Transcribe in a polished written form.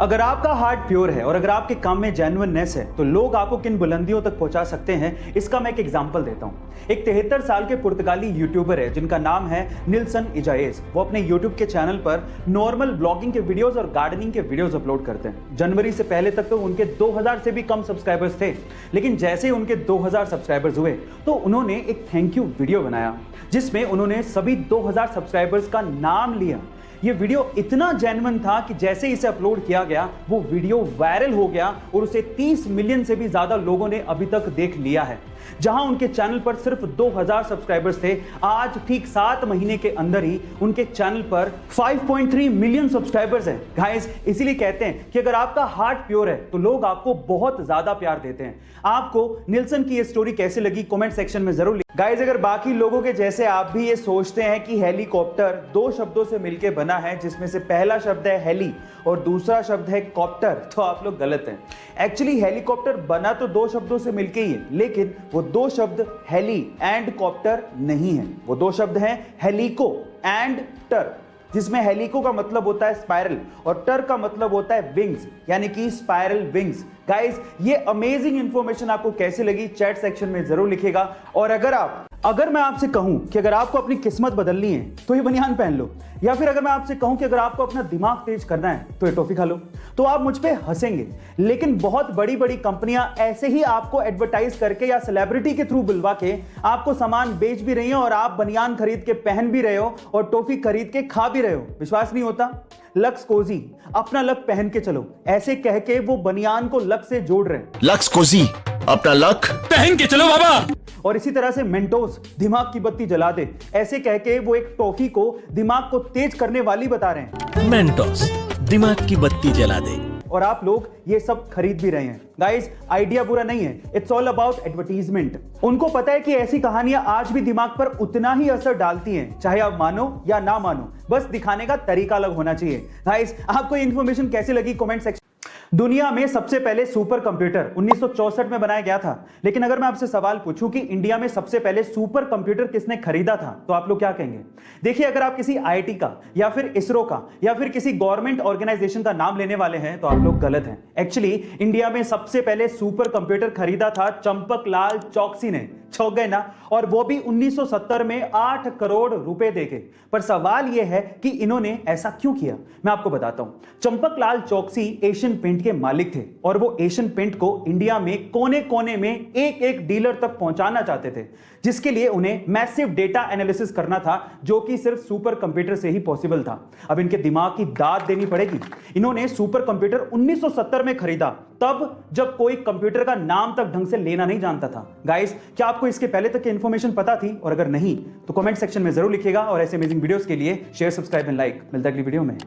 अगर आपका heart pure है और अगर आपके काम में जेन्युइननेस है तो लोग आपको किन बुलंदियों तक पहुंचा सकते हैं, इसका मैं एक एग्जांपल देता हूं। एक 73 साल के पुर्तगाली यूट्यूबर है जिनका नाम है निल्सन इजाएज। वो अपने यूट्यूब के चैनल पर नॉर्मल ब्लॉगिंग के वीडियोस और गार्डनिंग के वीडियोस अपलोड करते हैं। जनवरी से पहले तक तो उनके 2000 से भी कम सब्सक्राइबर्स थे, लेकिन जैसे उनके 2000 सब्सक्राइबर्स हुए तो उन्होंने एक थैंक यू वीडियो बनाया जिसमें उन्होंने सभी 2000 सब्सक्राइबर्स का नाम लिया। ये वीडियो इतना जेन्युइन था कि जैसे इसे अपलोड किया गया वो वीडियो वायरल हो गया और उसे 30 मिलियन से भी ज्यादा लोगों ने अभी तक देख लिया है। जहां उनके चैनल पर सिर्फ 2000 सब्सक्राइबर्स थे, आज ठीक 7 महीने के अंदर ही उनके चैनल पर 5.3 मिलियन सब्सक्राइबर्स हैं। गाइस, इसीलिए कहते हैं कि अगर आपका हार्ट प्योर है तो लोग आपको बहुत ज्यादा प्यार देते हैं। आपको निल्सन की ये स्टोरी कैसे लगी कमेंट सेक्शन में जरूर लिखिए। गाइस, अगर बाकी लोगों के जैसे आप भी ये सोचते हैं कि हेलीकॉप्टर 2 शब्दों से मिलकर बना है, जिसमें से पहला शब्द है हेली और दूसरा शब्द है कॉप्टर, तो आप लोग गलत हैं। एक्चुअली हेलीकॉप्टर बना तो 2 शब्दों से मिलकर ही है, लेकिन वो 2 शब्द हेली एंड कॉप्टर नहीं है। वो 2 शब्द हैं हेलिको एंड टर, जिसमें हेलिको का मतलब होता है स्पाइरल और टर का मतलब होता है विंग्स, यानी कि स्पाइरल विंग्स। गाइस, ये अमेजिंग इंफॉर्मेशन आपको कैसे लगी चैट सेक्शन में जरूर लिखिएगा। और अगर मैं आपसे कहूं कि अगर आपको अपनी किस्मत बदलनी है तो ये बनियान पहन लो, या फिर अगर मैं आपसे कहूं कि अगर आपको अपना दिमाग तेज करना है तो ये टॉफी खा लो, तो आप मुझ पे हंसेंगे। लेकिन बहुत बड़ी बड़ी कंपनियां ऐसे ही आपको एडवर्टाइज करके या सेलिब्रिटी के थ्रू बुलवा के आपको सामान बेच भी रही हैं और आप बनियान खरीद के पहन भी रहे हो और टॉफी खरीद के खा भी रहे हो। विश्वास नहीं होता? लक्स कोजी, अपना लक पहन के चलो, ऐसे कह के वो बनियान को लक से जोड़ रहे हैं। लक्स कोजी, अपना लक पहन के चलो बाबा। और इसी तरह से मेंटोस, दिमाग की बत्ती जला दे, ऐसे कह के वो एक टॉफी को दिमाग को तेज करने वाली बता रहे हैं। मेंटोस, दिमाग की बत्ती जला दे। और आप लोग ये सब खरीद भी रहे हैं। गाइस, आइडिया बुरा नहीं है, इट्स ऑल अबाउट एडवर्टीजमेंट। उनको पता है कि ऐसी कहानियां आज भी दिमाग पर उतना ही असर डालती हैं, चाहे आप मानो या ना मानो, बस दिखाने का तरीका अलग होना चाहिए। गाइस, आपको ये इंफॉर्मेशन कैसी लगी कमेंट सेक्शन। दुनिया में सबसे पहले सुपर कंप्यूटर 1964 में बनाया गया था, लेकिन अगर मैं आपसे सवाल पूछूं कि इंडिया में सबसे पहले सुपर कंप्यूटर किसने खरीदा था, तो आप लोग क्या कहेंगे? देखिए, अगर आप किसी आईआईटी का या फिर इसरो का या फिर किसी गवर्नमेंट ऑर्गेनाइजेशन का नाम लेने वाले हैं तो आप लोग गलत हैं। एक्चुअली इंडिया में सबसे पहले सुपर कंप्यूटर खरीदा था चंपक लाल चौकसी ने। चौंक गए ना? और वो भी 1970 में 8 करोड़ रुपए देके। पर सवाल यह है कि इन्होंने ऐसा क्यों किया, मैं आपको बताता हूं। चंपक लाल चौकसी एशियन पेंट के मालिक थे और वो एशियन पेंट को इंडिया में कोने कोने में एक एक डीलर तक पहुंचाना चाहते थे, जिसके लिए उन्हें मैसिव डेटा एनालिसिस करना था, जो कि सिर्फ सुपर कंप्यूटर से ही पॉसिबल था। अब इनके दिमाग की दाद देनी पड़ेगी। इन्होंने सुपर कंप्यूटर 1970 में खरीदा, तब जब कोई कंप्यूटर का नाम तक ढंग से लेना नहीं जानता था। गाइस, क्या आपको इसके पहले तक की इंफॉर्मेशन पता थी? और अगर नहीं तो कमेंट सेक्शन में जरूर लिखिएगा। और ऐसे अमेजिंग वीडियोस के लिए शेयर, सब्सक्राइब एंड लाइक। मिलता है अगली वीडियो में।